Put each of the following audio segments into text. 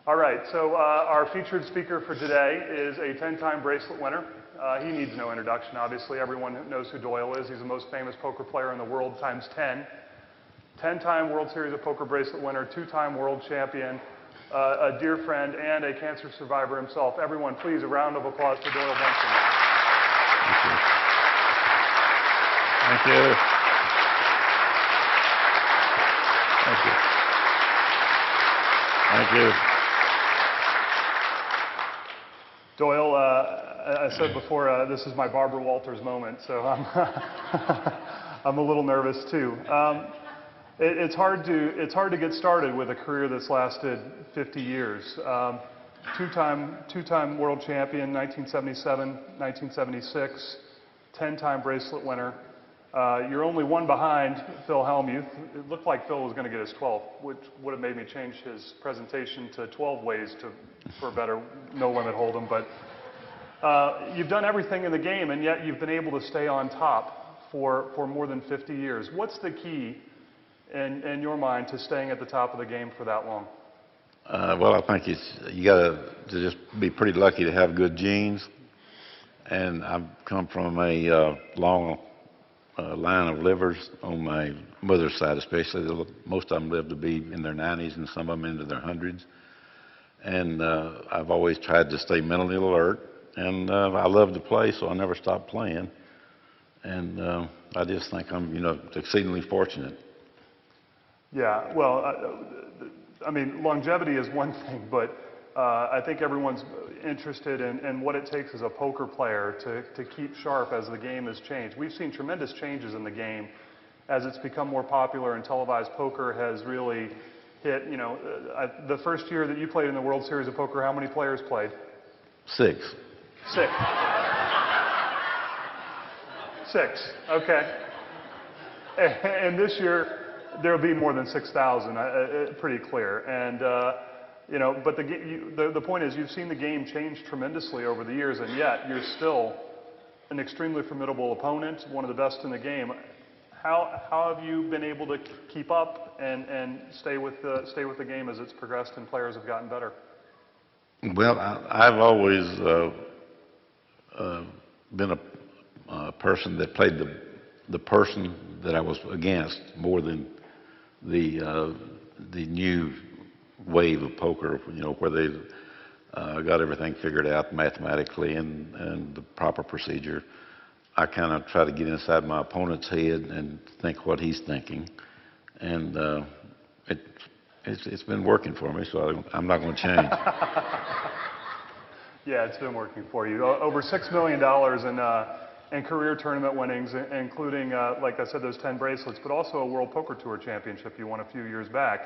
All right, so our featured speaker for today is a 10-time bracelet winner. He needs no introduction, obviously. Everyone knows who Doyle is. He's the most famous poker player in the world times 10. 10-time World Series of Poker bracelet winner, 2-time world champion, a dear friend, and a cancer survivor himself. Everyone, please, a round of applause for Doyle Brunson. Thank you. Thank you. Thank you. Doyle, I said before, this is my Barbara Walters moment, so I'm a little nervous too. It's hard to get started with a career that's lasted 50 years. Two-time world champion, 1977, 1976, 10-time bracelet winner. You're only one behind Phil Hellmuth. It looked like Phil was going to get his 12th, which would have made me change his presentation to 12 ways for a better no-limit hold'em. But you've done everything in the game, and yet you've been able to stay on top for more than 50 years. What's the key in your mind to staying at the top of the game for that long? Well, I think you got to just be pretty lucky to have good genes, and I've come from a long line of livers on my mother's side, especially. Most of them live to be in their 90s, and some of them into their hundreds. And I've always tried to stay mentally alert, and I love to play, so I never stopped playing. And I just think I'm, exceedingly fortunate. Yeah, well, I mean, longevity is one thing, but I think everyone's interested in what it takes as a poker player to keep sharp as the game has changed. We've seen tremendous changes in the game as it's become more popular, and televised poker has really hit, the first year that you played in the World Series of Poker, how many players played? 6. 6. 6, okay. And this year, there'll be more than 6,000, pretty clear. And, but the point is, you've seen the game change tremendously over the years, and yet you're still an extremely formidable opponent, one of the best in the game. How have you been able to keep up and stay with the game as it's progressed and players have gotten better? Well, I've always been a person that played the person that I was against more than the new wave of poker, where they got everything figured out mathematically and the proper procedure. I kind of try to get inside my opponent's head and think what he's thinking, and it's been working for me, so I'm not going to change. Yeah, it's been working for you. Over $6 million in career tournament winnings, including, like I said, those 10 bracelets, but also a World Poker Tour championship you won a few years back.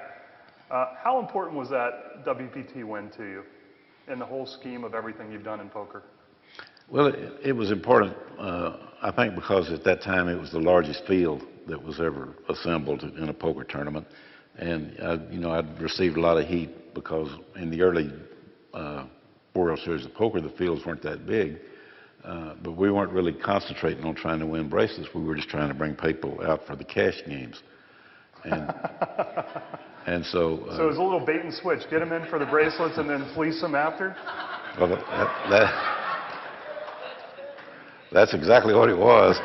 How important was that WPT win to you in the whole scheme of everything you've done in poker? Well, it was important, I think, because at that time it was the largest field that was ever assembled in a poker tournament. And, I'd received a lot of heat because in the early World Series of Poker, the fields weren't that big. But we weren't really concentrating on trying to win bracelets. We were just trying to bring people out for the cash games. And so... So it was a little bait and switch. Get them in for the bracelets and then fleece them after? Well, that's exactly what it was.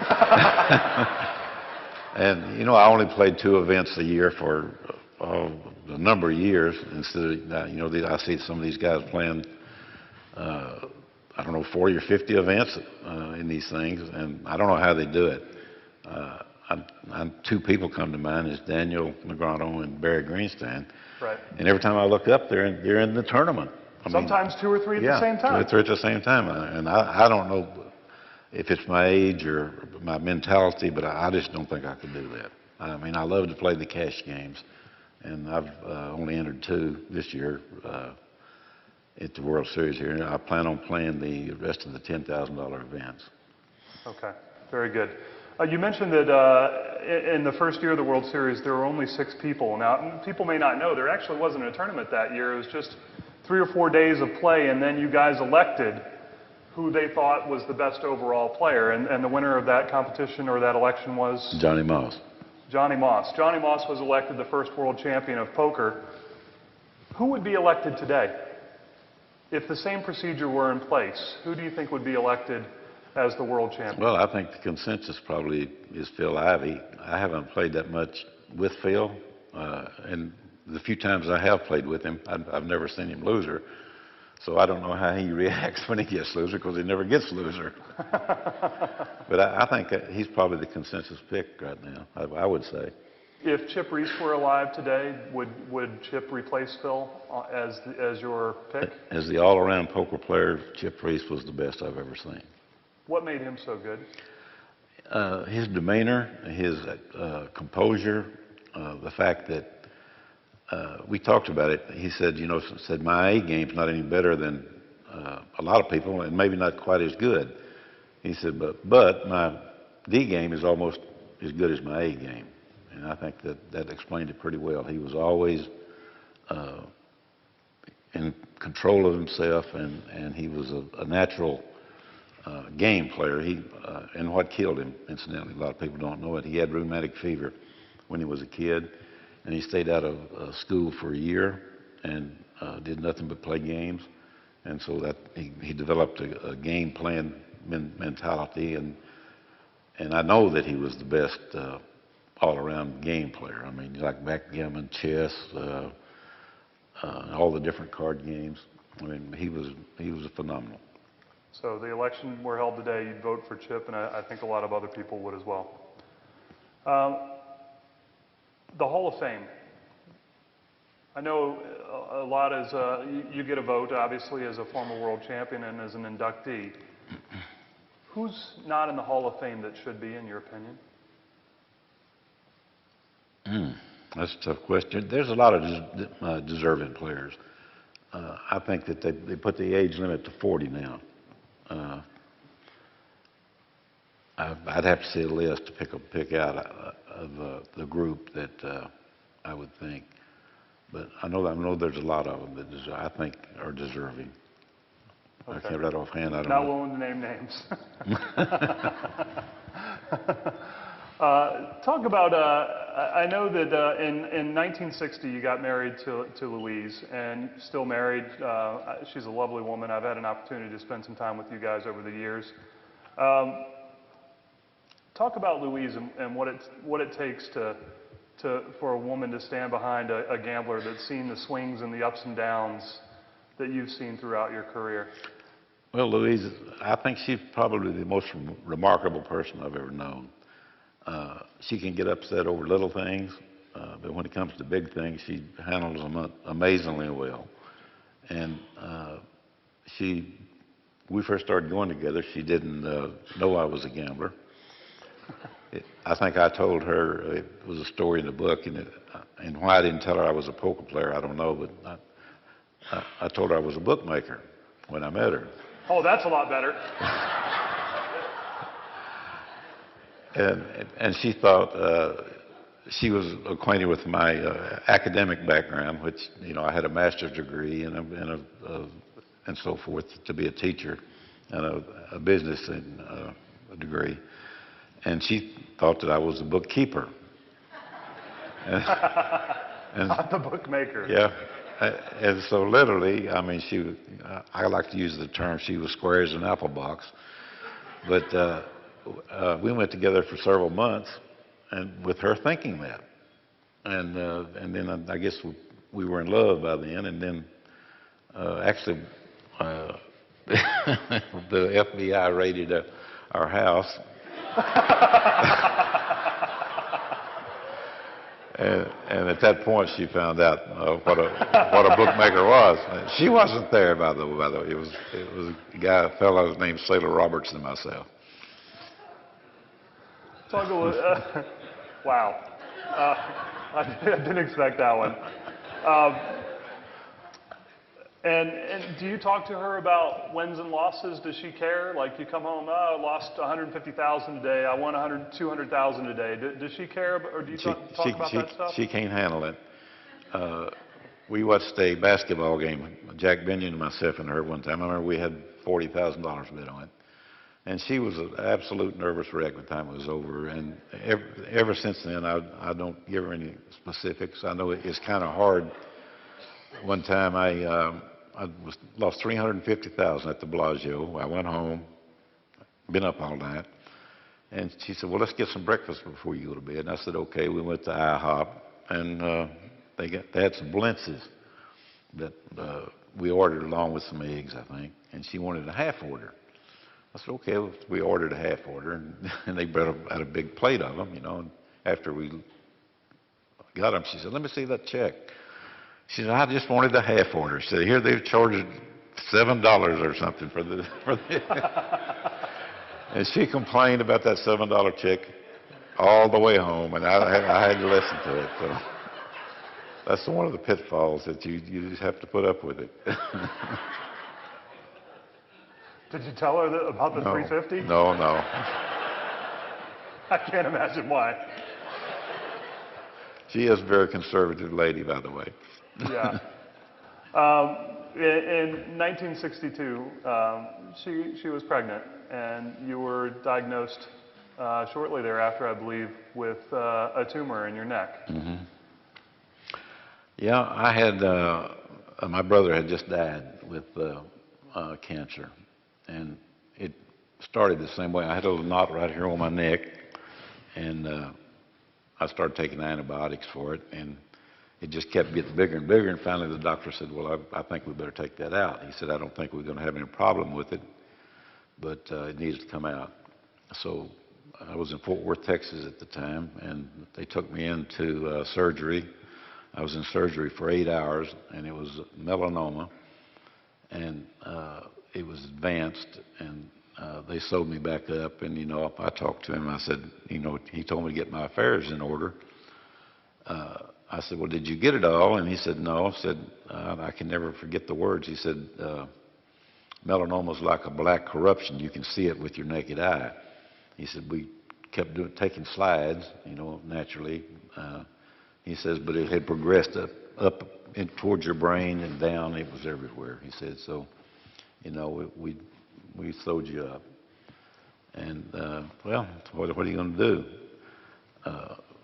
And, I only played 2 events a year for a number of years. Instead of, I see some of these guys playing, 40 or 50 events in these things, and I don't know how they do it. 2 people come to mind, is Daniel Negreanu and Barry Greenstein. Right. And every time I look up, they're in the tournament. Sometimes 2 or 3 at the same time. 2 or 3 at the same time. And I don't know if it's my age or my mentality, but I just don't think I could do that. I mean, I love to play the cash games, and I've only entered 2 this year at the World Series here. I plan on playing the rest of the $10,000 events. Okay, very good. You mentioned that in the first year of the World Series, there were only 6 people. Now, people may not know, there actually wasn't a tournament that year. It was just 3 or 4 days of play, and then you guys elected who they thought was the best overall player. And the winner of that competition or that election was? Johnny Moss. Johnny Moss. Johnny Moss was elected the first world champion of poker. Who would be elected today? If the same procedure were in place, who do you think would be elected as the world champion? Well, I think the consensus probably is Phil Ivey. I haven't played that much with Phil, and the few times I have played with him, I've never seen him loser. So I don't know how he reacts when he gets loser, because he never gets loser. But I think that he's probably the consensus pick right now, I would say. If Chip Reese were alive today, would Chip replace Phil as your pick? As the all-around poker player, Chip Reese was the best I've ever seen. What made him so good? His demeanor, his composure, the fact that we talked about it. He said, my A game's not any better than a lot of people, and maybe not quite as good. He said, but my D game is almost as good as my A game. And I think that explained it pretty well. He was always in control of himself, and he was a natural game player. And what killed him, incidentally, a lot of people don't know it, he had rheumatic fever when he was a kid, and he stayed out of school for a year and did nothing but play games. And so that he developed a game plan mentality, and I know that he was the best all-around game player. I mean, like backgammon, chess, all the different card games. I mean, he was phenomenal. So the election were held today, you'd vote for Chip, and I think a lot of other people would as well. The Hall of Fame. I know a lot is, you get a vote, obviously, as a former world champion and as an inductee. Who's not in the Hall of Fame that should be, in your opinion? That's a tough question. There's a lot of deserving players. I think that they put the age limit to 40 now. I'd have to see a list to pick out of the group that I would think. But I know there's a lot of them that I think are deserving. Okay. I can't right offhand. I don't know. Not willing to name names. Talk about, I know that in 1960 you got married to Louise, and still married. She's a lovely woman. I've had an opportunity to spend some time with you guys over the years. Talk about Louise and what it takes for a woman to stand behind a gambler that's seen the swings and the ups and downs that you've seen throughout your career. Well, Louise, I think she's probably the most remarkable person I've ever known. She can get upset over little things, but when it comes to big things, she handles them amazingly well. And we first started going together, she didn't know I was a gambler. I think I told her, it was a story in the book, and why I didn't tell her I was a poker player, I don't know, but I told her I was a bookmaker when I met her. Oh, that's a lot better. And she thought she was acquainted with my academic background, which I had a master's degree and so forth to be a teacher, and a business degree, and she thought that I was a bookkeeper. And not the bookmaker. Yeah, and so literally, I mean, I like to use the term she was square as an apple box, but. We went together for several months, and with her thinking that, and then I guess we were in love by then, and then actually the FBI raided our house, and at that point she found out what a bookmaker was. She wasn't there, by the way. It was a fellow named Sailor Roberts and myself. Talk a little, wow. I didn't expect that one. And do you talk to her about wins and losses? Does she care? Like you come home, I lost 150,000 today. I won 200,000 today. Does she care, or do you talk about that stuff? She can't handle it. We watched a basketball game, Jack Binion and myself and her one time. I remember we had $40,000 bet on it. And she was an absolute nervous wreck by the time it was over. And ever since then, I don't give her any specifics. I know it's kind of hard one time lost $350,000 at the Bellagio. I went home, been up all night, and she said, "Well, let's get some breakfast before you go to bed." And I said, "Okay." We went to IHOP, and they had some blintzes that we ordered along with some eggs, I think, and she wanted a half order. I said, "Okay." We ordered a half order, and they brought out a big plate of them, And after we got them, she said, "Let me see that check." She said, "I just wanted a half order." She said, "Here they've charged $7 or something for the." And she complained about that $7 check all the way home, and I had to listen to it. So that's one of the pitfalls that you just have to put up with it. Did you tell her about the No, 350? no. I can't imagine why. She is a very conservative lady, by the way. Yeah. In 1962, she was pregnant, and you were diagnosed shortly thereafter, I believe, with a tumor in your neck. Mm-hmm. Yeah, I had my brother had just died with cancer, and it started the same way. I had a little knot right here on my neck, and I started taking antibiotics for it, and it just kept getting bigger and bigger. And finally, the doctor said, "Well, I think we better take that out." He said, "I don't think we're going to have any problem with it, but it needs to come out." So I was in Fort Worth, Texas at the time, and they took me into surgery. I was in surgery for 8 hours, and it was melanoma, and it was advanced, and they sewed me back up. And I talked to him. I said, he told me to get my affairs in order. I said, "Well, did you get it all?" And he said, "No." I said, "I can never forget the words." He said, "Melanoma is like a black corruption. You can see it with your naked eye." He said, "We kept taking slides, naturally." He says, "But it had progressed up towards your brain and down. It was everywhere." He said, "So, we sewed you up." And, well, what are you going to do?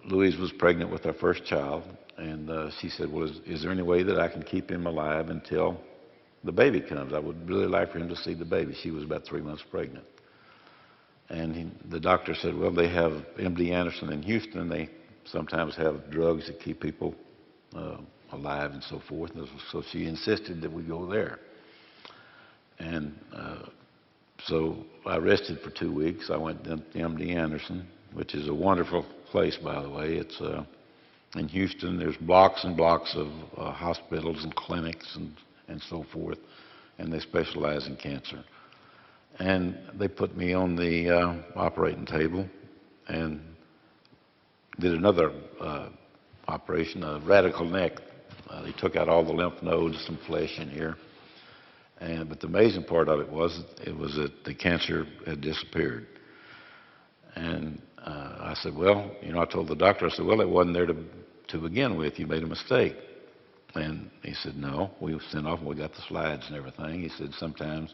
Louise was pregnant with our first child, and she said, "Well, is there any way that I can keep him alive until the baby comes? I would really like for him to see the baby." She was about 3 months pregnant. And the doctor said, "Well, they have MD Anderson in Houston. They sometimes have drugs that keep people alive and so forth." And so she insisted that we go there. And so I rested for 2 weeks. I went to MD Anderson, which is a wonderful place, by the way. It's in Houston. There's blocks and blocks of hospitals and clinics and so forth, and they specialize in cancer. And they put me on the operating table and did another operation, a radical neck. They took out all the lymph nodes, some flesh in here. But the amazing part of it was that the cancer had disappeared. And I said, "Well," I told the doctor, I said, "Well, it wasn't there to begin with. You made a mistake." And he said, "No, we sent off and we got the slides and everything." He said, "Sometimes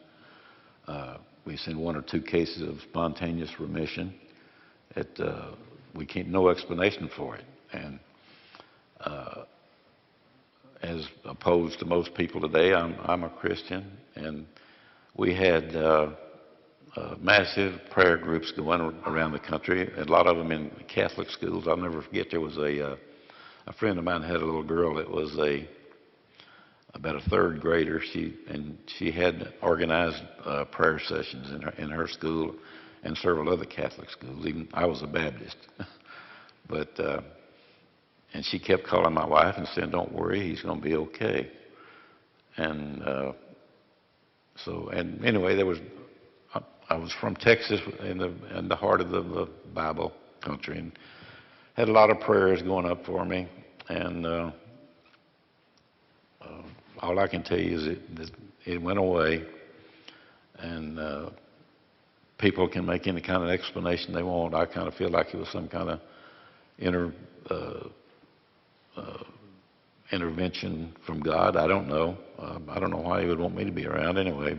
we send 1 or 2 cases of spontaneous remission. We can't, no explanation for it." And as opposed to most people today, I'm a Christian, and we had massive prayer groups going around the country, a lot of them in Catholic schools. I'll never forget, there was a friend of mine had a little girl that was about a 3rd grader. She had organized prayer sessions in her school and several other Catholic schools. Even I was a Baptist, but and she kept calling my wife and saying, "Don't worry, he's going to be okay." And and anyway, I was from Texas in the heart of the Bible country, and had a lot of prayers going up for me. And all I can tell you is that it went away. And people can make any kind of explanation they want. I kind of feel like it was some kind of intervention from God. I don't know. I don't know why He would want me to be around anyway.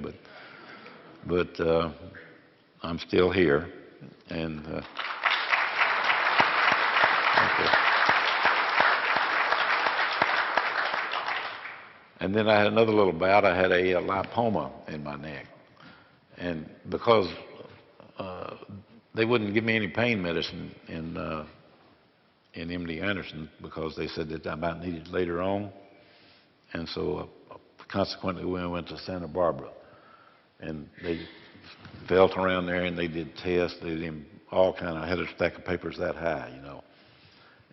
But I'm still here, and thank you. And then I had another little bout. I had a lipoma in my neck. And because they wouldn't give me any pain medicine in MD Anderson because they said that I might need it later on. And so consequently, we went to Santa Barbara. And they felt around there and they did tests. They did all kind of, I had a stack of papers that high, you know.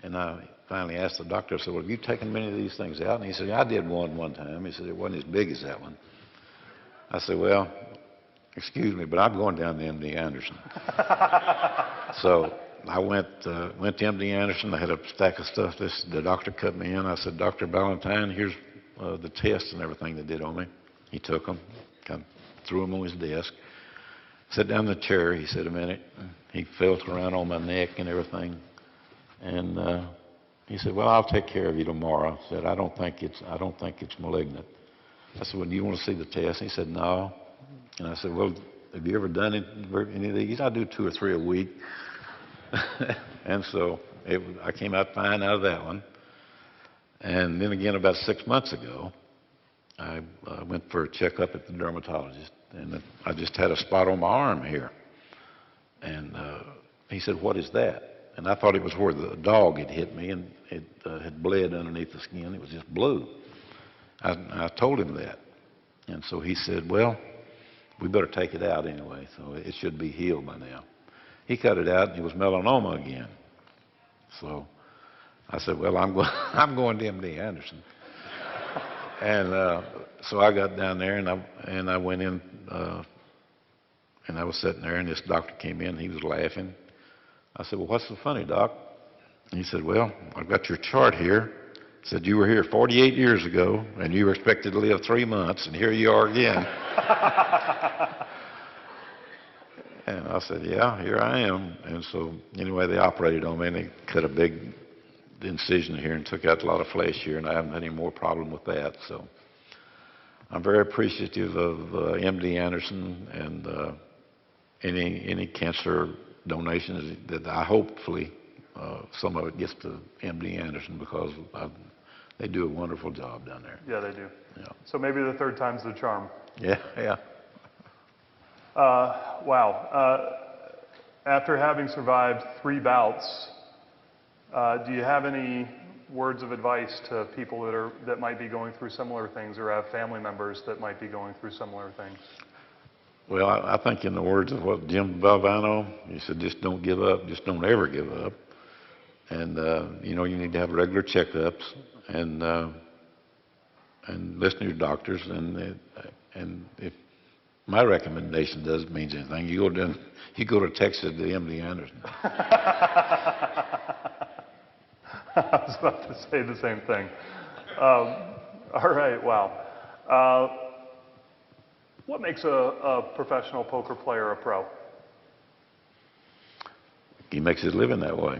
And I finally asked the doctor, I said, well, have you taken many of these things out? And he said, yeah, I did one time. He said, it wasn't as big as that one. I said, well, excuse me, but I'm going down to MD Anderson. So I went to MD Anderson. I had a stack of stuff. The doctor cut me in. I said, Dr. Ballantyne, here's the tests and everything they did on me. He took them, kind of threw them on his desk, sat down in the chair. He said, a minute. He felt around on my neck and everything. And he said, well, I'll take care of you tomorrow. I said, I don't think it's malignant. I said, well, do you want to see the test? He said, no. And I said, well, have you ever done any of these? I do 2 or 3 a week. And so I came out fine out of that one. And then again, about 6 months ago, I went for a checkup at the dermatologist, and I just had a spot on my arm here. And he said, what is that? And I thought it was where the dog had hit me, and it had bled underneath the skin. It was just blue. I told him that. And so he said, well, we better take it out anyway, so it should be healed by now. He cut it out, and it was melanoma again. So I said, well, I'm going to MD Anderson. And so I got down there, and I went in, and I was sitting there, and this doctor came in. He was laughing. I said, well, what's so funny, Doc? And he said, well, I've got your chart here. He said, you were here 48 years ago, and you were expected to live 3 months, and here you are again. And I said, yeah, here I am. And so anyway, they operated on me, and they cut a big incision here and took out a lot of flesh here, and I haven't had any more problem with that. So I'm very appreciative of MD Anderson and any cancer donations that I hopefully some of it gets to MD Anderson because they do a wonderful job down there. Yeah, they do. Yeah. So maybe the third time's the charm. Yeah, yeah. Wow. After having survived 3 bouts, do you have any words of advice to people that might be going through similar things or have family members that might be going through similar things? Well, I think in the words of what Jim Valvano, he said, just don't give up, just don't ever give up. And, you know, you need to have regular checkups and listen to your doctors. And if my recommendation doesn't mean anything, you go to Texas to MD Anderson. I was about to say the same thing. All right, wow. What makes a professional poker player a pro? He makes his living that way.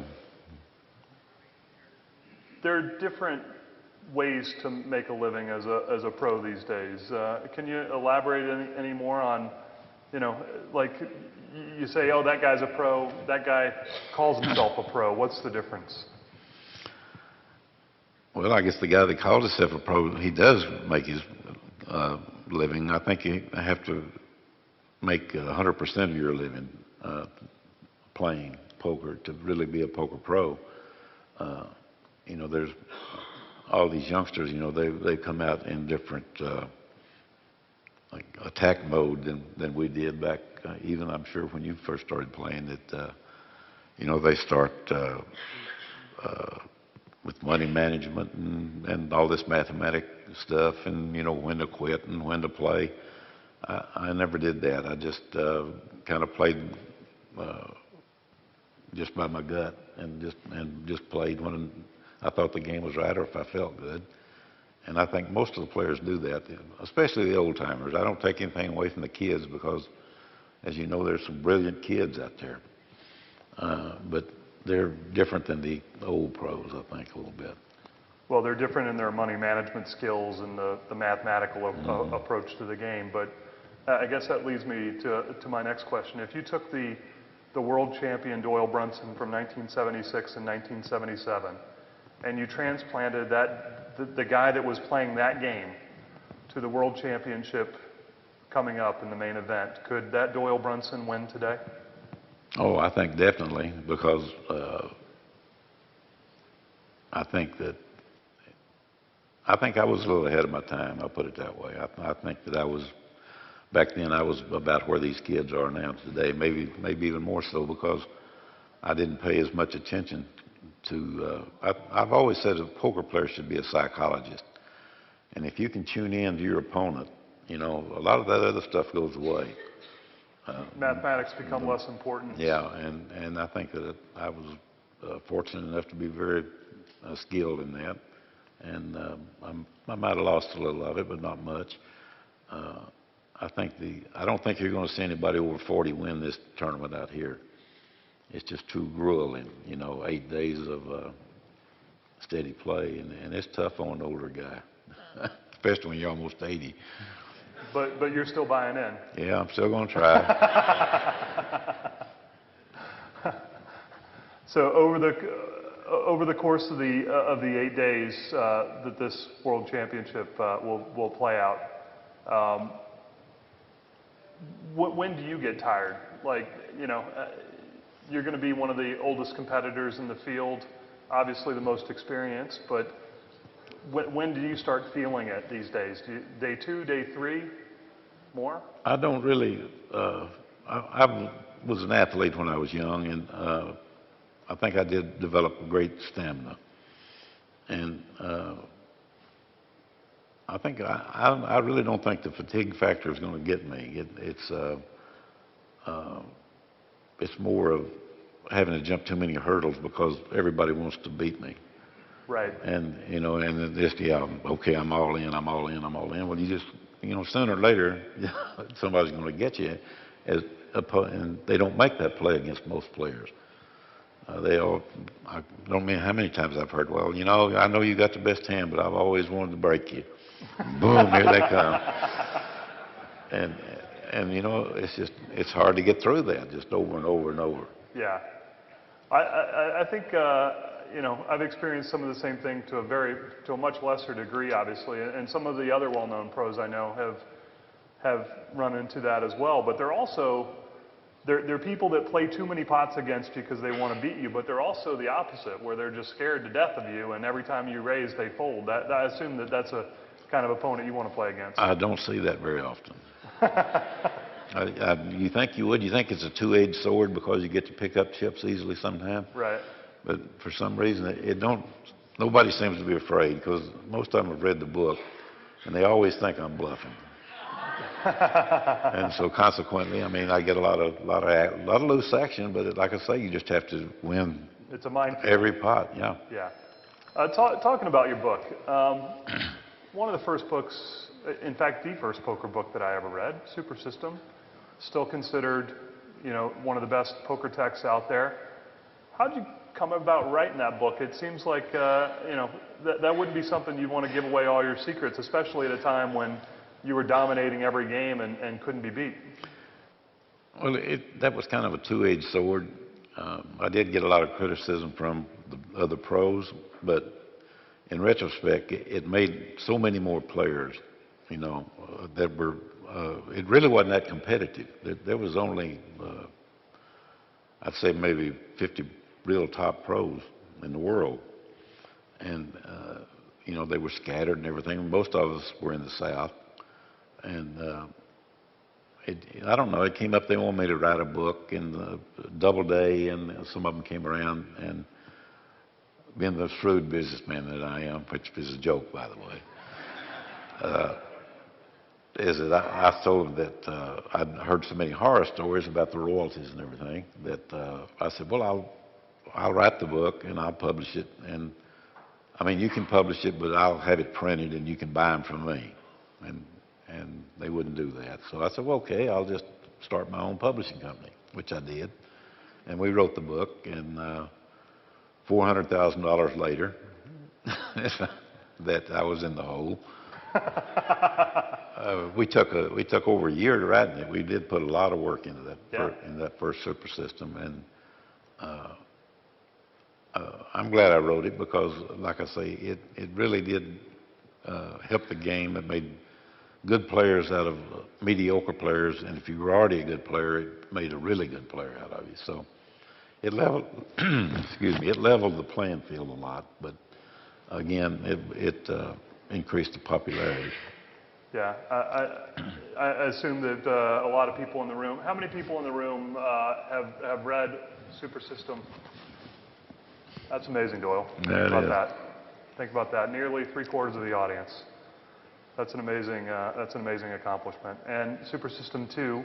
There are different ways to make a living as a pro these days. Can you elaborate any more on, you know, like you say, oh, that guy's a pro, that guy calls himself a pro. What's the difference? Well, I guess the guy that calls himself a pro, he does make his living. I think you have to make 100% of your living playing poker to really be a poker pro. You know, there's all these youngsters, you know, they come out in different like attack mode than we did back, even I'm sure when you first started playing that, you know, they start with money management and all this mathematic stuff and, you know, when to quit and when to play. I never did that. I just kind of played just by my gut and just played when I thought the game was right or if I felt good. And I think most of the players do that, especially the old timers. I don't take anything away from the kids because, as you know, there's some brilliant kids out there. But they're different than the old pros, I think, a little bit. Well, they're different in their money management skills and the mathematical approach to the game. But I guess that leads me to my next question. If you took the world champion Doyle Brunson from 1976 and 1977, and you transplanted the guy that was playing that game to the World Championship coming up in the main event. Could that Doyle Brunson win today? Oh, I think definitely, because I think I was a little ahead of my time. I'll put it that way. I think that back then I was about where these kids are now today, maybe even more so, because I didn't pay as much attention to. I've always said a poker player should be a psychologist, and if you can tune in to your opponent, a lot of that other stuff goes away. Mathematics become less important. Yeah, and I think that I was fortunate enough to be very skilled in that, and I might have lost a little of it, but not much. I don't think you're going to see anybody over 40 win this tournament out here. It's just too grueling, 8 days of steady play, and it's tough on an older guy, especially when you're almost 80. But you're still buying in. Yeah, I'm still going to try. So over the course of the 8 days that this World Championship will play out, when do you get tired? Like, you're going to be one of the oldest competitors in the field, obviously the most experienced, but when do you start feeling it these days? Day 2, day 3, more? I don't really. I was an athlete when I was young, and I think I did develop a great stamina. And I think I really don't think the fatigue factor is going to get me. It's more of having to jump too many hurdles because everybody wants to beat me. Right. And and this, okay, I'm all in. Well, you just, sooner or later, somebody's going to get you, and they don't make that play against most players. I don't mean how many times I've heard, well, I know you got the best hand, but I've always wanted to break you. Boom, here they come. And it's hard to get through that, just over and over and over. Yeah. I think, I've experienced some of the same thing to a much lesser degree, obviously, and some of the other well-known pros I know have run into that as well. But they're also, they're people that play too many pots against you because they want to beat you, but they're also the opposite, where they're just scared to death of you, and every time you raise, they fold. I assume that's a kind of opponent you want to play against. I don't see that very often. You think you would? You think it's a two-edged sword because you get to pick up chips easily sometimes? Right. But for some reason, nobody seems to be afraid, because most of them have read the book, and they always think I'm bluffing. And so consequently, I get a lot of loose action, but like I say, you just have to win. It's a minefield. Every pot, yeah. Yeah. Talking about your book, one of the first books, in fact, the first poker book that I ever read, Super System, still considered, one of the best poker texts out there. How did you come about writing that book? It seems like, that wouldn't be something you'd want to give away all your secrets, especially at a time when you were dominating every game and couldn't be beat. Well, that was kind of a two-edged sword. I did get a lot of criticism from the other pros, but in retrospect, it made so many more players, that were, it really wasn't that competitive. There was only, I'd say maybe 50 real top pros in the world. And, they were scattered and everything. Most of us were in the South. And I don't know, it came up, they wanted me to write a book in Doubleday, and some of them came around, and being the shrewd businessman that I am, which is a joke, by the way, is that I told them that I'd heard so many horror stories about the royalties and everything that I said, well, I'll write the book and I'll publish it. And you can publish it, but I'll have it printed and you can buy them from me. And they wouldn't do that. So I said, well, okay, I'll just start my own publishing company, which I did. And we wrote the book, and $400,000 later, that I was in the hole. We took over a year to write it. We did put a lot of work into that in that first Super System, and I'm glad I wrote it because, like I say, it really did help the game. It made good players out of mediocre players, and if you were already a good player, it made a really good player out of you. So it leveled, excuse me, it leveled the playing field a lot, but again, it increased the popularity. Yeah, I assume that a lot of people in the room. How many people in the room have read Super System? That's amazing, Doyle. Think about that. Think about that. Nearly 3/4 of the audience. That's an amazing accomplishment. And Super System 2,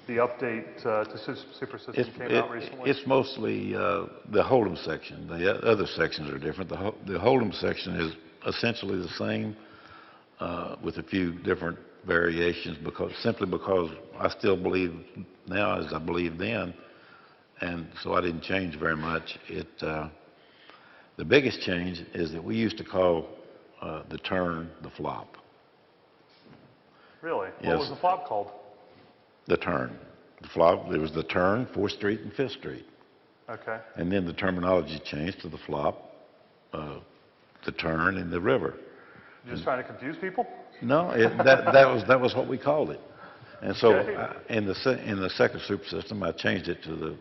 the update to Super System came out recently. It's mostly the Hold'em section. The other sections are different. The Hold'em section is essentially the same with a few different variations simply because I still believe now as I believed then, and so I didn't change very much. The biggest change is that we used to call the turn the flop. Really? Yes. What was the flop called? The turn. The flop, there was the turn, 4th Street and 5th Street. Okay. And then the terminology changed to the flop, the turn, and the river. You're just trying to confuse people? No, that was what we called it. And so Okay. in the second Super System, I changed it to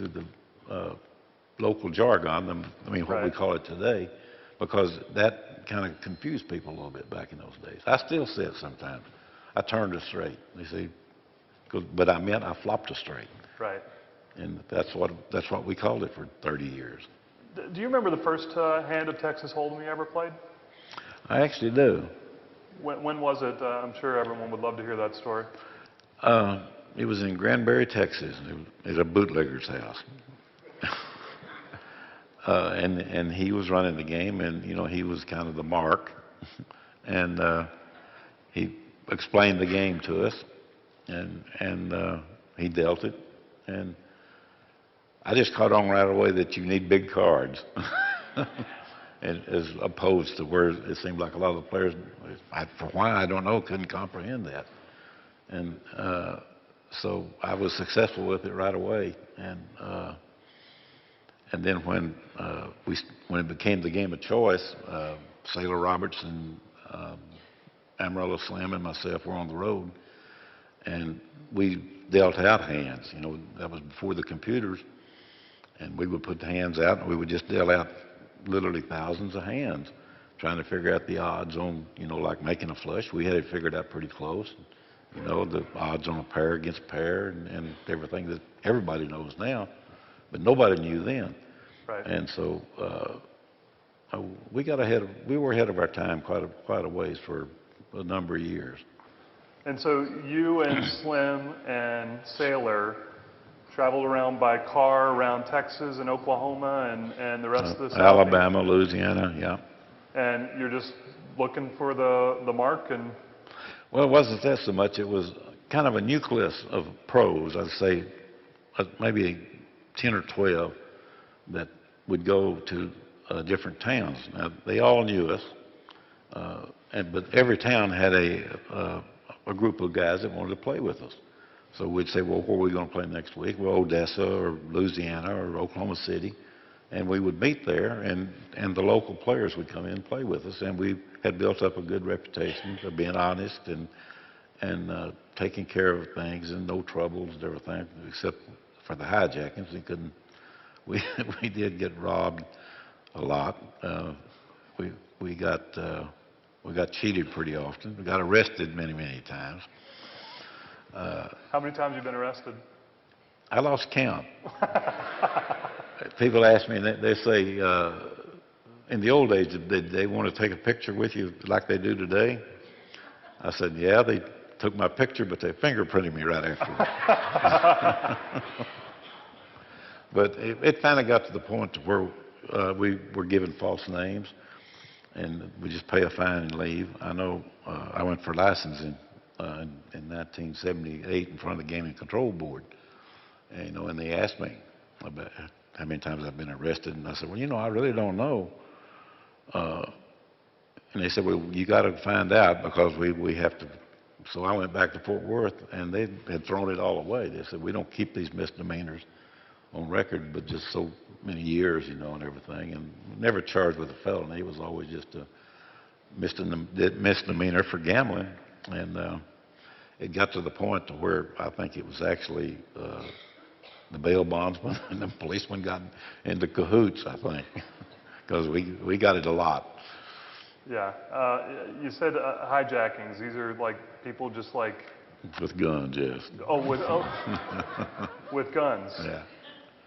the local jargon, what we Right. call it today, because that kind of confused people a little bit back in those days. I still say it sometimes. I turned it straight. You see, but I meant I flopped it straight. Right. And that's what we called it for 30 years. Do you remember the first hand of Texas Hold'em you ever played? I actually do. When was it? I'm sure everyone would love to hear that story. It was in Granbury, Texas. It was a bootlegger's house. And he was running the game, and he was kind of the mark, and he explained the game to us, and he dealt it, and I just caught on right away that you need big cards, and as opposed to where it seemed like a lot of the players, for why I don't know, couldn't comprehend that, and so I was successful with it right away, and then when it became the game of choice, Sailor Roberts and Amarillo Slim and myself were on the road, and we dealt out hands. That was before the computers, and we would put the hands out, and we would just deal out literally thousands of hands, trying to figure out the odds on, like making a flush. We had it figured out pretty close. The odds on a pair against pair and everything that everybody knows now, but nobody knew then. Right. And so we were ahead of our time quite a ways for a number of years. And so you and Slim and Sailor traveled around by car around Texas and Oklahoma and the rest of the South. Alabama, Louisiana, yeah. And you're just looking for the mark and. Well, it wasn't that so much. It was kind of a nucleus of pros. I'd say maybe 10 or 12 that would go to different towns. Now, they all knew us, but every town had a group of guys that wanted to play with us. So we'd say, well, where are we going to play next week? Well, Odessa or Louisiana or Oklahoma City. And we would meet there, and the local players would come in and play with us. And we had built up a good reputation of being honest and taking care of things and no troubles and everything, except for the hijackings. We did get robbed a lot. We got cheated pretty often. We got arrested many times. How many times have you been arrested? I lost count. People ask me, they say, in the old days, did they want to take a picture with you like they do today? I said, yeah, they took my picture, but they fingerprinted me right afterwards. But it finally got to the point to where we were given false names, and we just pay a fine and leave. I know I went for licensing in 1978 in front of the Gaming Control Board, and they asked me about how many times I've been arrested, and I said, well, I really don't know. And they said, well, you got to find out because we have to. So I went back to Fort Worth, and they had thrown it all away. They said, we don't keep these misdemeanors on record, but just so many years, and everything, and never charged with a felony. It was always just a misdemeanor for gambling. And it got to the point to where I think it was actually the bail bondsman and the policeman got into cahoots, I think, because we got it a lot. Yeah. You said hijackings. These are like people just like. With guns, yes. With guns. Yeah.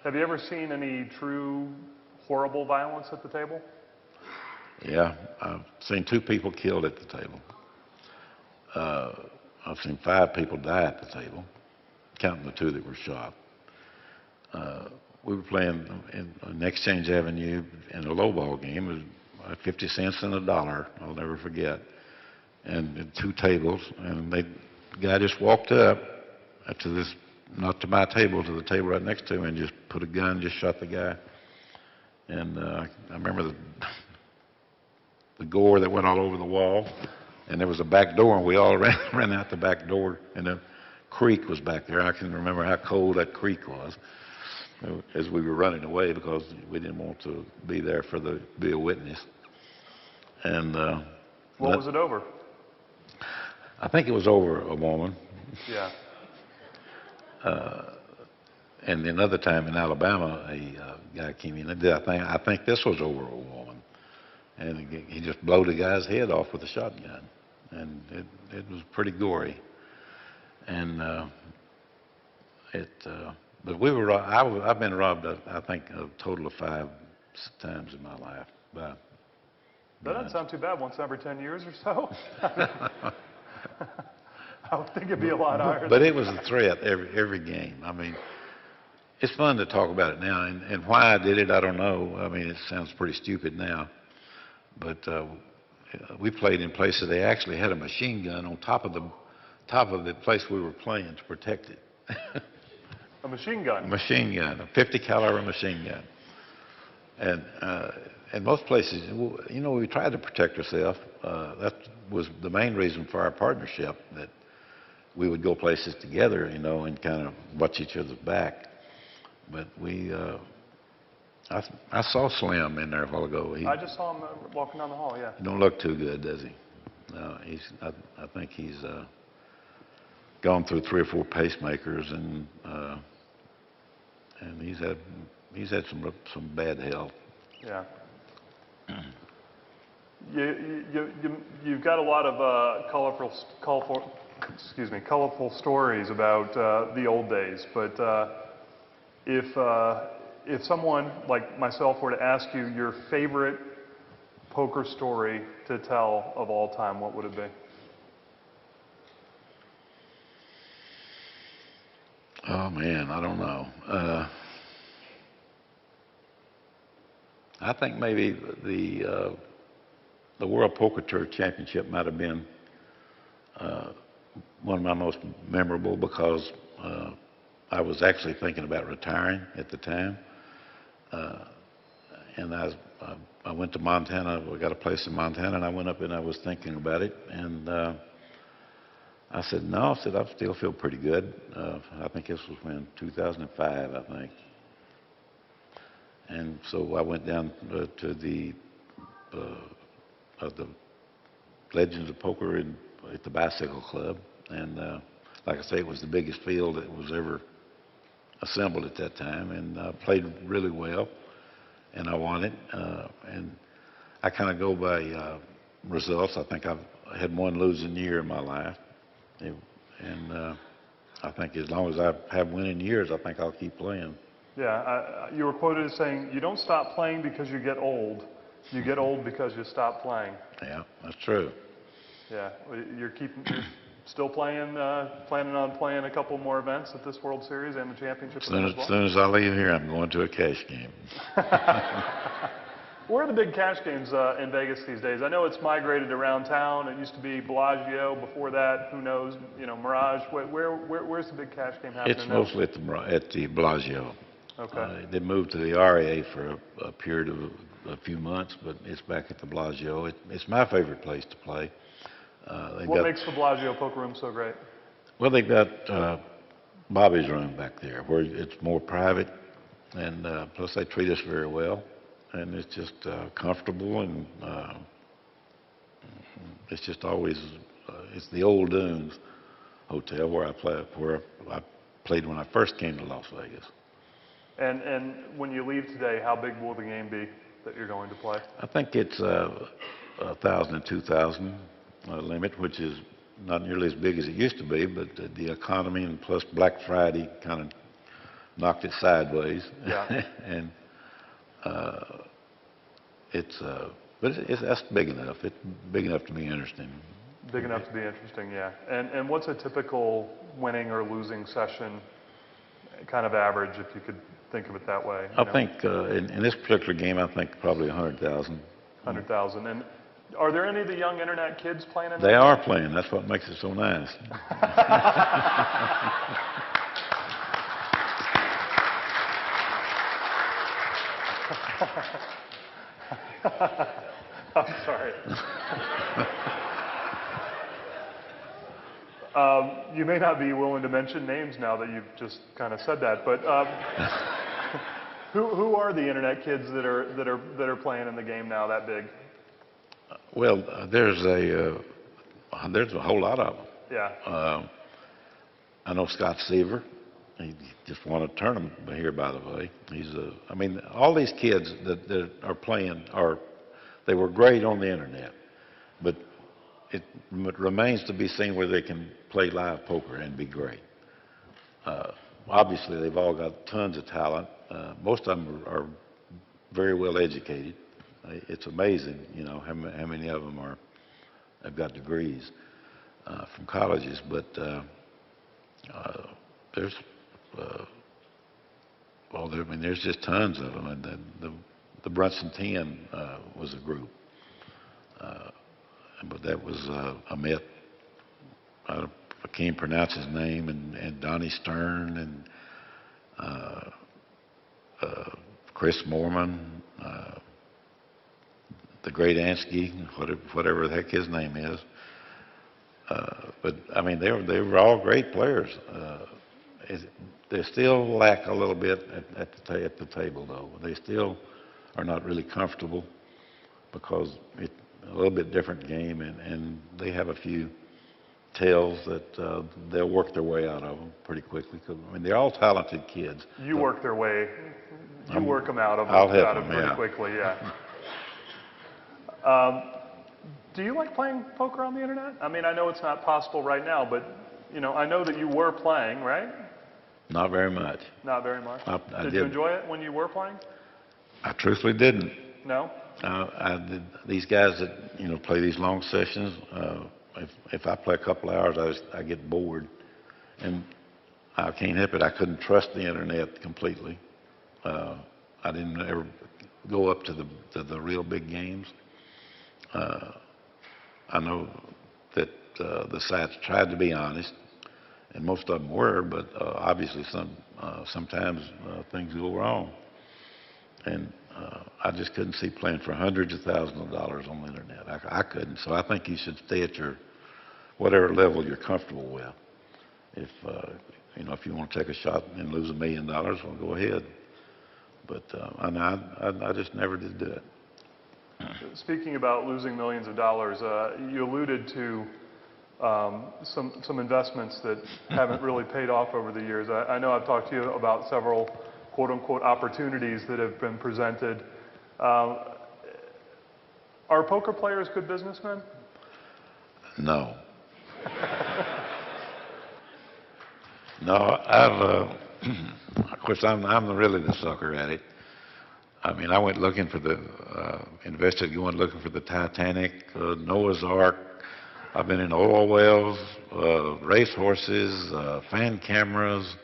Have you ever seen any true horrible violence at the table? Yeah, I've seen 2 people killed at the table. I've seen 5 people die at the table, counting the 2 that were shot. We were playing in Exchange Avenue in a lowball game. It was 50 cents and $1. I'll never forget. And 2 tables, and the guy just walked up to this, not to my table, to the table right next to him, and just put a gun, just shot the guy. And I remember the gore that went all over the wall, and there was a back door, and we all ran out the back door, and the creek was back there. I can remember how cold that creek was as we were running away because we didn't want to be there be a witness. And what was it over? I think it was over a woman. Yeah. And another time in Alabama, a guy came in. I think this was over a woman, and he just blew the guy's head off with a shotgun, and it was pretty gory. And but I've been robbed, I think, a total of 5 times in my life. That doesn't sound too bad. Once every 10 years or so. I would think it'd be a lot higher. But it was a threat every game. I mean, it's fun to talk about it now, and why I did it, I don't know. I mean, it sounds pretty stupid now, but we played in places they actually had a machine gun on top of the place we were playing to protect it. A machine gun? A machine gun, a 50 caliber machine gun. And most places, you know, we tried to protect ourselves. That was the main reason for our partnership, that we would go places together, you know, and kind of watch each other's back. But I saw Slim in there a while ago. I just saw him walking down the hall, yeah. He don't look too good, does he? No, I think he's gone through 3 or 4 pacemakers, and he's had some bad health. Yeah. You've got a lot of colorful stories about the old days. But if someone like myself were to ask you your favorite poker story to tell of all time, what would it be? Oh man, I don't know. I think maybe the World Poker Tour Championship might have been one of my most memorable because I was actually thinking about retiring at the time, and I went to Montana. We got a place in Montana, and I went up and I was thinking about it, and I said, no, I still feel pretty good. I think this was when 2005, I think. And so I went down to the Legends of Poker at the Bicycle Club, and like I say, it was the biggest field that was ever assembled at that time, and played really well, and I won it. And I kind of go by results. I think I've had one losing year in my life, and I think as long as I have winning years, I think I'll keep playing. Yeah, you were quoted as saying, "You don't stop playing because you get old. You get old because you stop playing." Yeah, that's true. Yeah, you're still playing, planning on playing a couple more events at this World Series and the championship. As soon as I leave here, I'm going to a cash game. Where are the big cash games in Vegas these days? I know it's migrated around town. It used to be Bellagio. Before that, who knows? You know, Mirage. Where's the big cash game happening? It's mostly at the Bellagio. Okay. They moved to the RA for a period of a few months, but it's back at the Bellagio. It's my favorite place to play. What makes the Bellagio poker room so great? Well, they've got Bobby's room back there, where it's more private, and plus they treat us very well, and it's just comfortable, and it's just always it's the Old Dunes Hotel where I played when I first came to Las Vegas. And when you leave today, how big will the game be that you're going to play? I think it's 1,000 and 2,000 limit, which is not nearly as big as it used to be, but the economy and plus Black Friday kind of knocked it sideways. Yeah. And that's big enough. It's big enough to be interesting. Big enough to be interesting, yeah. And what's a typical winning or losing session kind of average, if you could think of it that way? I think in this particular game, I think probably 100,000. 100,000. And are there any of the young internet kids playing in They that? are playing. That's what makes it so nice. I'm sorry. You may not be willing to mention names now that you've just kind of said that, but who are the internet kids that are playing in the game now that big? Well, there's a whole lot of them. Yeah. I know Scott Seaver. He just won a tournament here, by the way. I mean, all these kids that are playing they were great on the internet, but it remains to be seen whether they can play live poker and be great. Obviously, they've all got tons of talent. Most of them are very well educated. It's amazing, you know, how many of them have got degrees from colleges. But there's there's just tons of them. And the Brunson 10 was a group. But that was a myth. I can't pronounce his name, and Donnie Stern and Chris Moorman, the great Ansky, whatever the heck his name is. But I mean, they were all great players. They still lack a little bit at the table, though. They still are not really comfortable because it's a little bit different game, and they have a few tells that they'll work their way out of them pretty quickly. 'Cause, I mean, they're all talented kids. You work their way. You work them out of I'll help out of them, pretty yeah. quickly, yeah. Do you like playing poker on the internet? I mean, I know it's not possible right now, but you know, I know that you were playing, right? Not very much. Not very much. I Did you enjoy it when you were playing? I truthfully didn't. No? These guys that play these long sessions, if I play a couple of hours, I get bored, and I can't help it. I couldn't trust the internet completely. I didn't ever go up to the real big games. I know that the sites tried to be honest, and most of them were, but obviously sometimes things go wrong. And I just couldn't see playing for hundreds of thousands of dollars on the internet. I couldn't. So I think you should stay at your whatever level you're comfortable with. If if you want to take a shot and lose $1 million, well, go ahead. But I just never did do it. Speaking about losing millions of dollars, you alluded to some investments that haven't really paid off over the years. I know I've talked to you about several quote-unquote opportunities that have been presented. Are poker players good businessmen? No. No, of course, I'm really the sucker at it. I mean, I went looking for invested going looking for the Titanic, Noah's Ark. I've been in oil wells, race horses, fan cameras.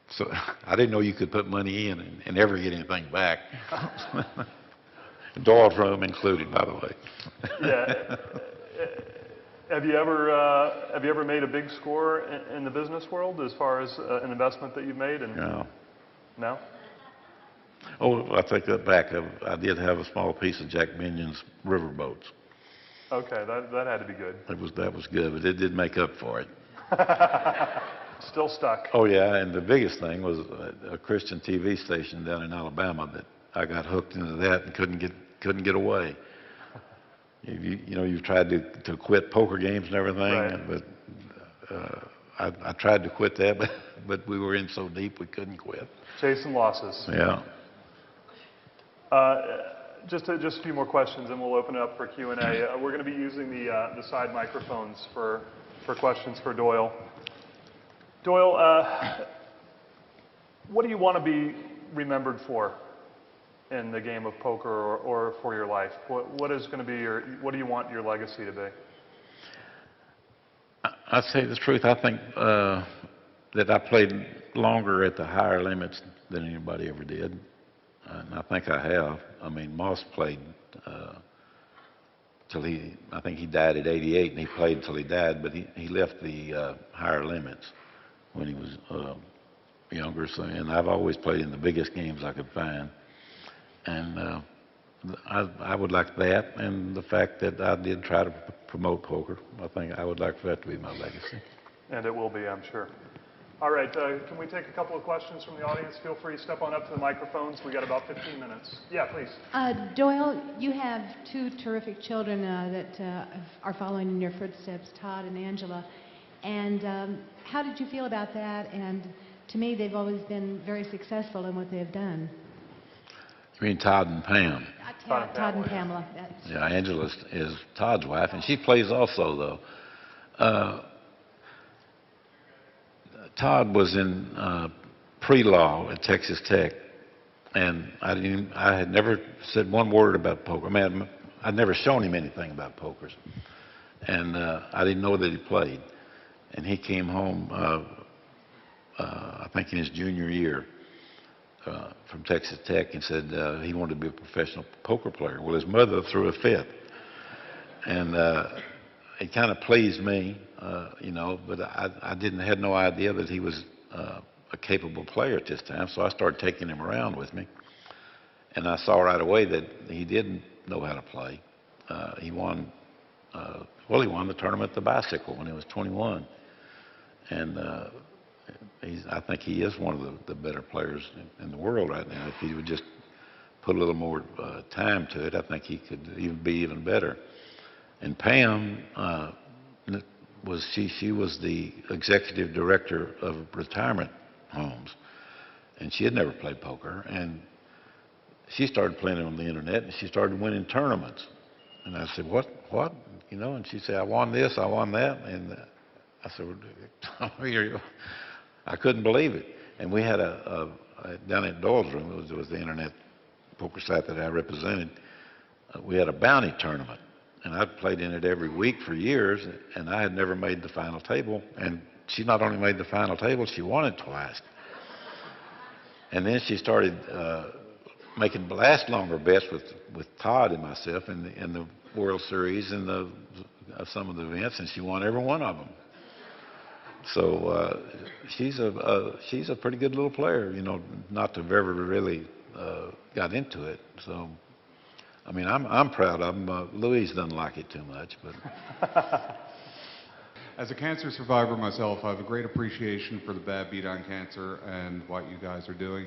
So I didn't know you could put money in and never get anything back. Doyle's room included, by the way. Yeah. Have you ever made a big score in the business world as far as an investment that you've made? No. No? Oh, I take that back. I did have a small piece of Jack Minion's riverboats. Okay, that had to be good. That was good, but it did make up for it. Still stuck. Oh yeah, and the biggest thing was a Christian TV station down in Alabama that I got hooked into that and couldn't get away. You've tried to quit poker games and everything, Right. but I tried to quit that, but we were in so deep we couldn't quit. Chasing losses. Yeah. Just a few more questions, and we'll open it up for Q&A. We're going to be using the side microphones for questions for Doyle. Doyle, what do you want to be remembered for in the game of poker or for your life? What is going to be what do you want your legacy to be? I'll tell you the truth. I think that I played longer at the higher limits than anybody ever did. And I think I have. I mean, Moss played till I think he died at 88, and he played till he died, but he left the higher limits when he was younger. So, and I've always played in the biggest games I could find. And I would like that, and the fact that I did try to promote poker. I think I would like for that to be my legacy. And it will be, I'm sure. All right, can we take a couple of questions from the audience? Feel free to step on up to the microphones. We got about 15 minutes. Yeah, please. Doyle, you have two terrific children that are following in your footsteps, Todd and Angela. And how did you feel about that? And to me, they've always been very successful in what they have done. You mean Todd and Pam? Todd and Pamela. Yeah, Angela is Todd's wife, and she plays also, though. Todd was in pre-law at Texas Tech, and I had never said one word about poker. I mean, I'd never shown him anything about poker, and I didn't know that he played. And he came home, I think in his junior year, from Texas Tech, and said he wanted to be a professional poker player. Well, his mother threw a fit, and it kind of pleased me, but I had no idea that he was a capable player at this time. So I started taking him around with me, and I saw right away that he didn't know how to play. He won the tournament at the bicycle when he was 21, and I think he is one of the better players in the world right now. If he would just put a little more time to it, I think he could be even better. And Pam she was the executive director of retirement homes, and she had never played poker. And she started playing on the internet, and she started winning tournaments. And I said, "What? And she said, "I won this, I won that." And I said, I couldn't believe it. And we had down at Doyle's room, it was the internet poker site that I represented, we had a bounty tournament. And I'd played in it every week for years, and I had never made the final table. And she not only made the final table, she won it twice. And then she started making last longer bets with Todd and myself in the World Series and some of the events, and she won every one of them. So she's a pretty good little player, not to have ever really got into it. So, I mean, I'm proud of him. Louise doesn't like it too much, but. As a cancer survivor myself, I have a great appreciation for the bad beat on cancer and what you guys are doing.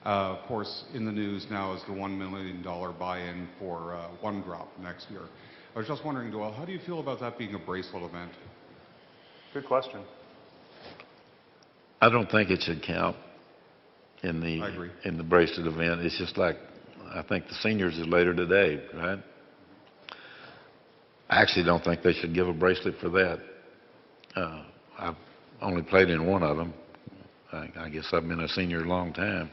Of course, in the news now is the $1 million buy-in for One Drop next year. I was just wondering, Doyle, how do you feel about that being a bracelet event? Good question. I don't think it should count in I agree. the bracelet event. It's just like, I think the seniors is later today, right? I actually don't think they should give a bracelet for that. I've only played in one of them. I guess I've been a senior a long time.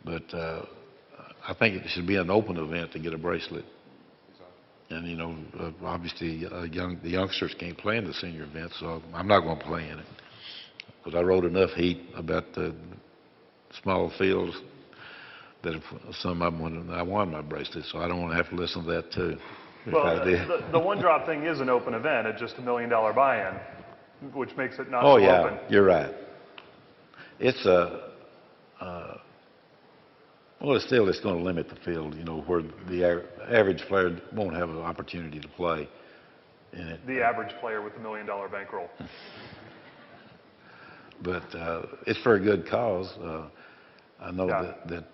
But I think it should be an open event to get a bracelet. And, obviously the youngsters can't play in the senior event, so I'm not going to play in it. Because I wrote enough heat about the small fields that if some of them, I won my bracelet, so I don't want to have to listen to that too. Well, the One Drop thing is an open event. It's just $1 million buy-in, which makes it not Oh, so yeah, open. you're right. It's it's going to limit the field, where the average player won't have an opportunity to play in it. The average player with $1 million bankroll. But it's for a good cause. I know that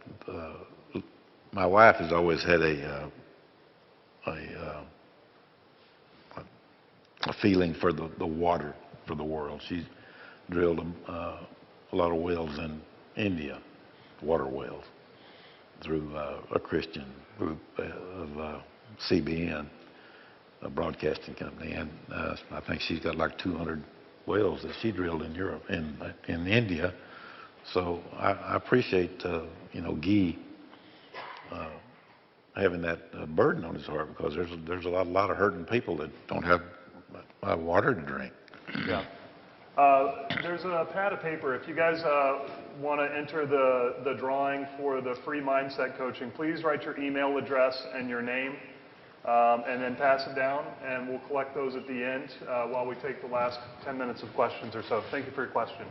my wife has always had a a feeling for the water for the world. She's drilled a lot of wells in India, water wells, through a Christian group of CBN, a broadcasting company, and I think she's got like 200 wells that she drilled in Europe, in India. So I appreciate Guy having that burden on his heart, because there's a lot of hurting people that don't have water to drink. Yeah. There's a pad of paper. If you guys want to enter the drawing for the free mindset coaching, please write your email address and your name, and then pass it down, and we'll collect those at the end while we take the last 10 minutes of questions or so. Thank you for your question.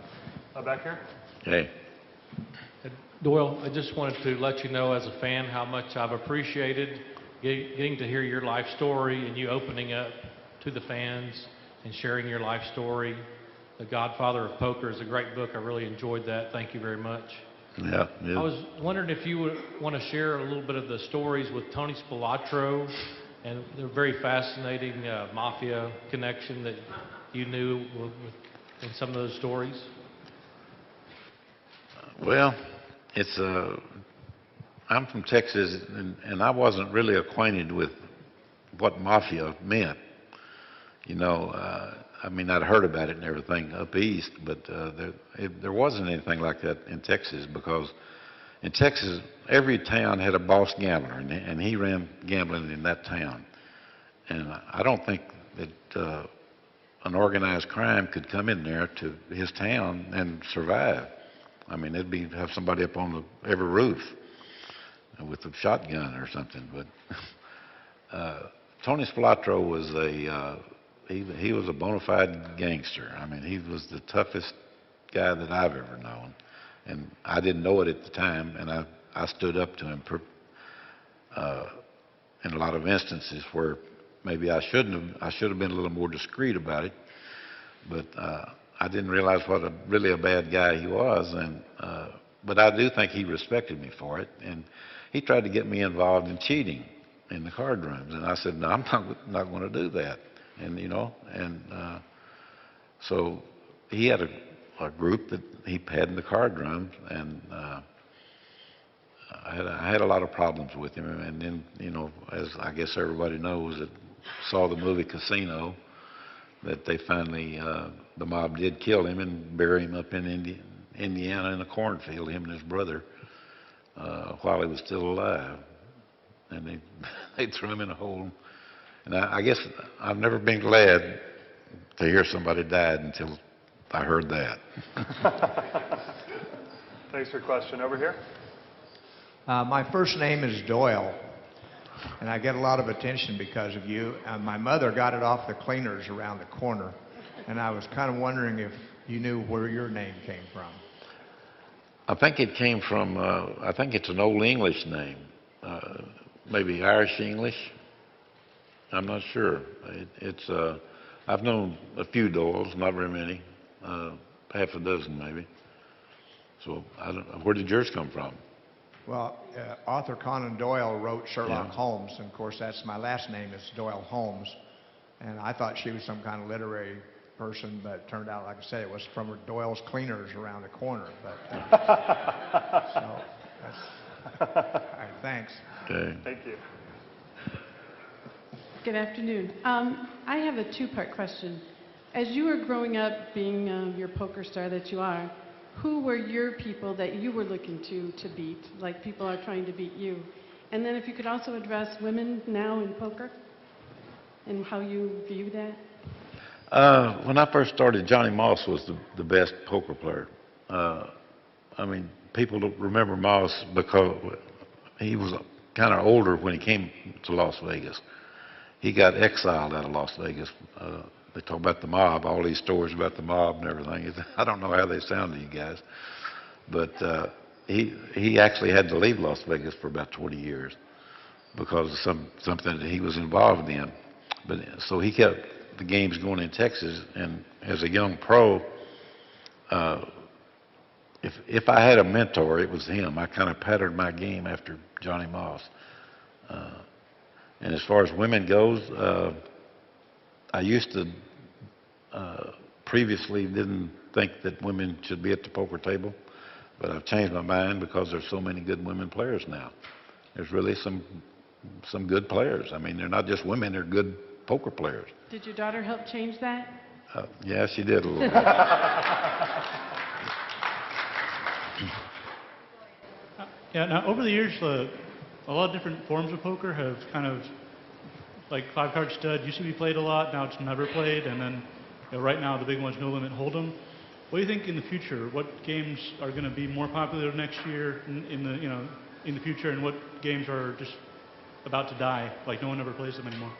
Back here? Okay. Doyle, I just wanted to let you know as a fan how much I've appreciated getting to hear your life story and you opening up to the fans and sharing your life story. The Godfather of Poker is a great book. I really enjoyed that. Thank you very much. Yeah. I was wondering if you would want to share a little bit of the stories with Tony Spilatro and the very fascinating mafia connection that you knew in some of those stories. Well, I'm from Texas, and I wasn't really acquainted with what mafia meant. I mean, I'd heard about it and everything up east, but there wasn't anything like that in Texas, because in Texas, every town had a boss gambler, and he ran gambling in that town. And I don't think that an organized crime could come in there to his town and survive. I mean, have somebody up on every roof with a shotgun or something. But Tony Spilatro was he was a bona fide gangster. I mean, he was the toughest guy that I've ever known, and I didn't know it at the time. And I stood up to him in a lot of instances where maybe I should have been a little more discreet about it, but I didn't realize what really a bad guy he was, but I do think he respected me for it, and he tried to get me involved in cheating in the card rooms, and I said, no, I'm not going to do that, and so he had a group that he had in the card room, and I had a lot of problems with him, and then as I guess everybody knows that saw the movie Casino, that they finally, the mob did kill him and bury him up in Indiana in a cornfield, him and his brother, while he was still alive. And they threw him in a hole. And I guess I've never been glad to hear somebody died until I heard that. Thanks for your question. Over here? My first name is Doyle, and I get a lot of attention because of you. My mother got it off the cleaners around the corner, and I was kind of wondering if you knew where your name came from. I think it came from, I think it's an Old English name, maybe Irish English. I'm not sure. I've known a few Doyles, not very many, half a dozen maybe. So where did yours come from? Well, Arthur Conan Doyle wrote Sherlock Holmes, and of course that's my last name is Doyle Holmes, and I thought she was some kind of literary person, but it turned out, like I said, it was from Doyle's Cleaners around the corner. But so that's, all right, thanks. Okay. Thank you. Good afternoon. I have a two-part question. As you were growing up, being your poker star that you are, who were your people that you were looking to beat, like people are trying to beat you? And then if you could also address women now in poker and how you view that? When I first started, Johnny Moss was the best poker player. I mean, people don't remember Moss because he was kind of older when he came to Las Vegas. He got exiled out of Las Vegas. They talk about the mob, all these stories about the mob and everything. I don't know how they sound to you guys, but he actually had to leave Las Vegas for about 20 years because of something that he was involved in. But so he kept the games going in Texas, and as a young pro, if I had a mentor, it was him. I kind of patterned my game after Johnny Moss. And as far as women goes, I used to previously didn't think that women should be at the poker table, but I've changed my mind because there's so many good women players now. There's really some good players. I mean, they're not just women, they're good poker players. Did your daughter help change that? Yeah, she did a little bit. Yeah, now over the years, a lot of different forms of poker have kind of, like five-card stud used to be played a lot, now it's never played, and then right now the big one's no limit hold'em. What do you think in the future? What games are going to be more popular next year in the future, and what games are just about to die, like no one ever plays them anymore?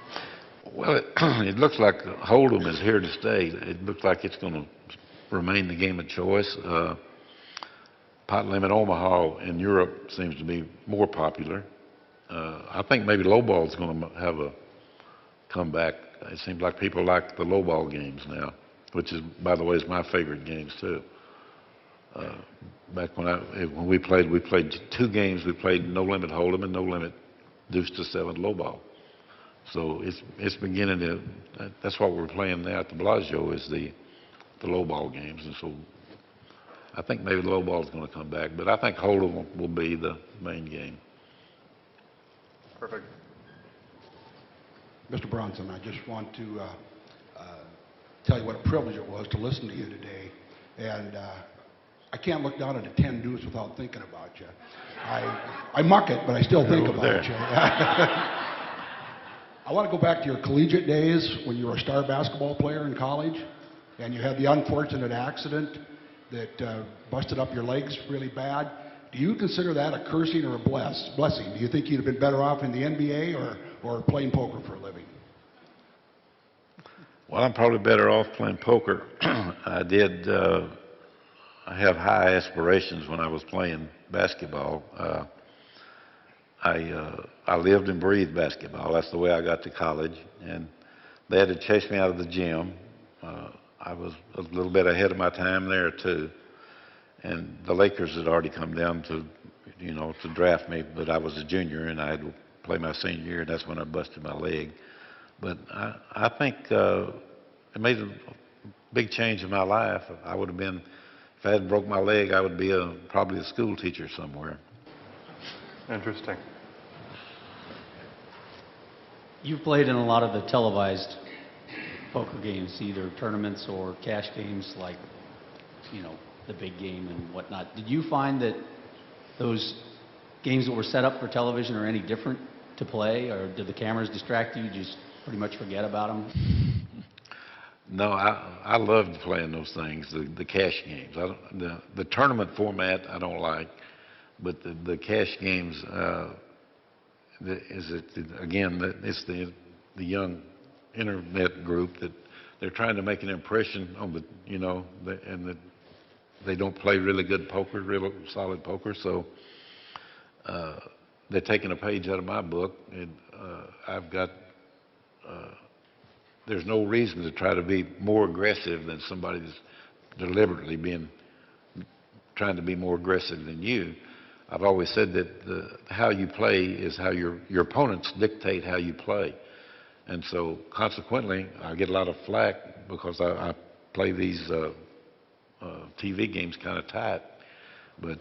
Well, it looks like hold'em is here to stay. It looks like it's going to remain the game of choice. Pot limit Omaha in Europe seems to be more popular. I think maybe lowball is going to have a comeback. It seems like people like the lowball games now, which is, by the way, is my favorite games too. Back when we played 2 games. We played no limit hold'em and no limit deuce to 7 lowball. So it's beginning to. That's what we're playing now at the Bellagio is the lowball games, and so I think maybe the lowball is going to come back, but I think hold'em will be the main game. Perfect. Mr. Brunson, I just want to tell you what a privilege it was to listen to you today. And I can't look down at a 10 deuce without thinking about you. I muck it, but I still think about you. I want to go back to your collegiate days when you were a star basketball player in college and you had the unfortunate accident that busted up your legs really bad. Do you consider that a cursing or a blessing? Do you think you'd have been better off in the NBA or playing poker for a living? Well, I'm probably better off playing poker. I have high aspirations when I was playing basketball. I lived and breathed basketball. That's the way I got to college, and they had to chase me out of the gym. I was a little bit ahead of my time there too, and the Lakers had already come down to draft me, but I was a junior and I had to play my senior year, and that's when I busted my leg. But I think it made a big change in my life. I would have been, if I hadn't broke my leg, I would be probably a school teacher somewhere. Interesting. You've played in a lot of the televised poker games, either tournaments or cash games like, the big game and whatnot. Did you find that those games that were set up for television are any different to play, or did the cameras distract you? You just pretty much forget about them? No, I loved playing those things, the cash games. The tournament format I don't like, but the cash games, it's the young internet group that they're trying to make an impression on and that they don't play really good poker, real solid poker. So they're taking a page out of my book, and there's no reason to try to be more aggressive than somebody that's deliberately trying to be more aggressive than you. I've always said that how you play is how your opponents dictate how you play. And so consequently, I get a lot of flack because I play these TV games kind of tight. But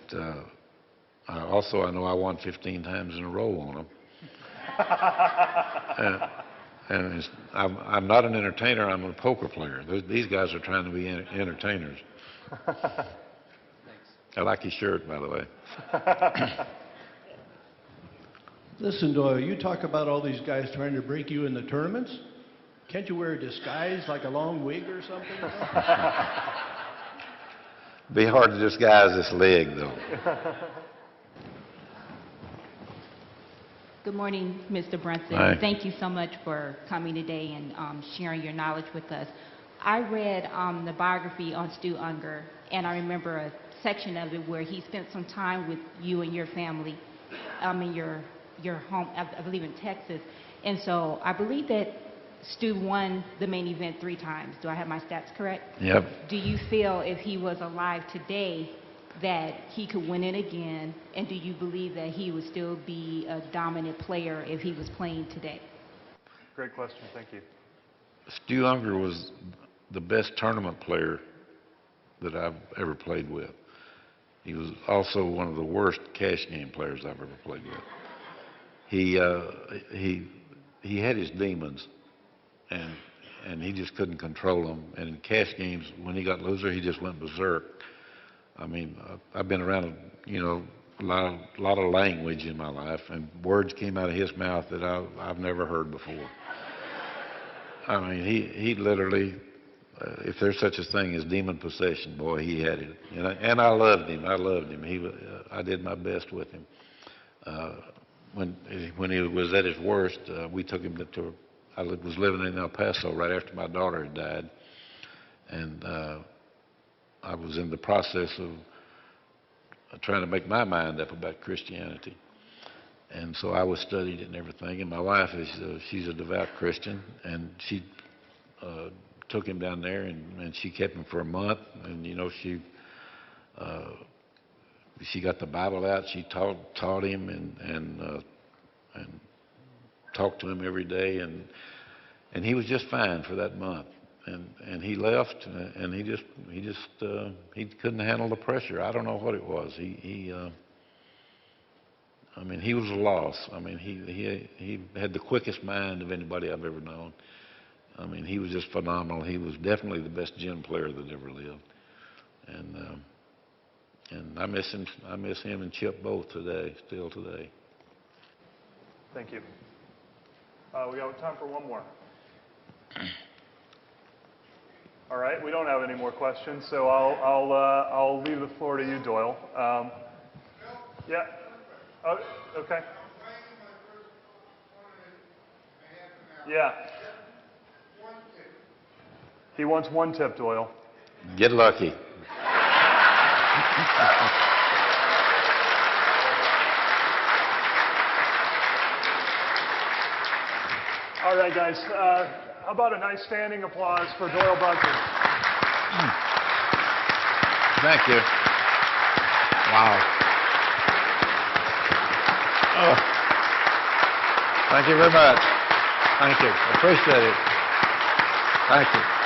I know I won 15 times in a row on them. And I'm not an entertainer, I'm a poker player. These guys are trying to be entertainers. Thanks. I like your shirt, by the way. Listen, Doyle, you talk about all these guys trying to break you in the tournaments. Can't you wear a disguise, like a long wig or something? Be hard to disguise this leg, though. Good morning, Mr. Brunson. Hi. Thank you so much for coming today and sharing your knowledge with us. I read the biography on Stu Unger, and I remember a section of it where he spent some time with you and your family in your home, I believe in Texas. And so I believe that Stu won the main event 3 times. Do I have my stats correct? Yep. Do you feel if he was alive today that he could win it again, and do you believe that he would still be a dominant player if he was playing today? Great question. Thank you. Stu Unger was the best tournament player that I've ever played with. He was also one of the worst cash game players I've ever played with. He had his demons, and he just couldn't control them. And in cash games, when he got loser, he just went berserk. I mean, I've been around, a lot of language in my life, and words came out of his mouth that I've never heard before. I mean, he literally, if there's such a thing as demon possession, boy, he had it. And I loved him. I did my best with him. When he was at his worst, we took him to. I was living in El Paso right after my daughter had died, and I was in the process of trying to make my mind up about Christianity. And so I was studying it and everything. And my wife she's a devout Christian, and she took him down there, and she kept him for a month. And she got the Bible out. She taught him and talked to him every day, and he was just fine for that month. And he left, and he couldn't handle the pressure. I don't know what it was. I mean, he was a loss. I mean, he had the quickest mind of anybody I've ever known. I mean, he was just phenomenal. He was definitely the best gin player that ever lived. And I miss him. I miss him and Chip both today, still today. Thank you. We got time for one more. All right, we don't have any more questions, so I'll leave the floor to you, Doyle. Yeah. Oh, okay. Yeah. He wants one tip, Doyle. Get lucky. All right, guys. How about a nice standing applause for Doyle Brunson? Thank you. Wow. Oh. Thank you very much. Thank you. Appreciate it. Thank you.